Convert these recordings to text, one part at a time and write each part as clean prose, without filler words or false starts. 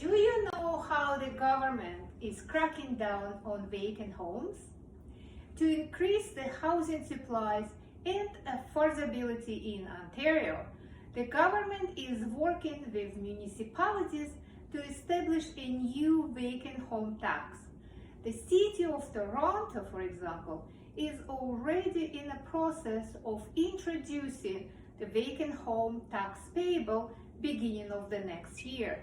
Do you know how the government is cracking down on vacant homes? To increase the housing supplies and affordability in Ontario, the government is working with municipalities to establish a new vacant home tax. The city of Toronto, for example, is already in the process of introducing the vacant home tax payable beginning of the next year.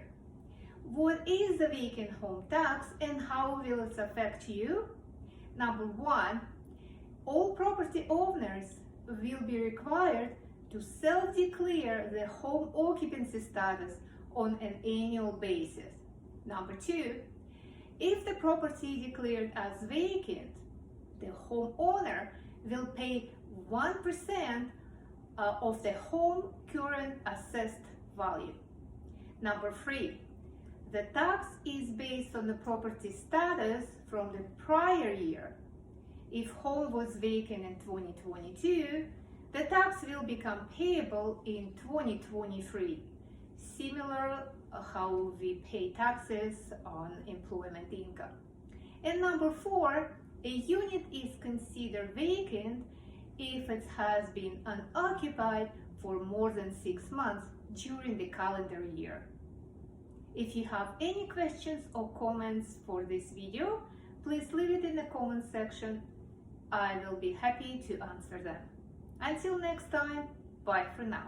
What is the vacant home tax and how will it affect you? Number one, all property owners will be required to self-declare the home occupancy status on an annual basis. Number two, if the property declared as vacant, the homeowner will pay 1% of the home current assessed value. Number three, the tax is based on the property status from the prior year. If home was vacant in 2022, the tax will become payable in 2023, similar how we pay taxes on employment income. And number four, a unit is considered vacant if it has been unoccupied for more than 6 months during the calendar year. If you have any questions or comments for this video, please leave it in the comment section. I will be happy to answer them. Until next time, bye for now.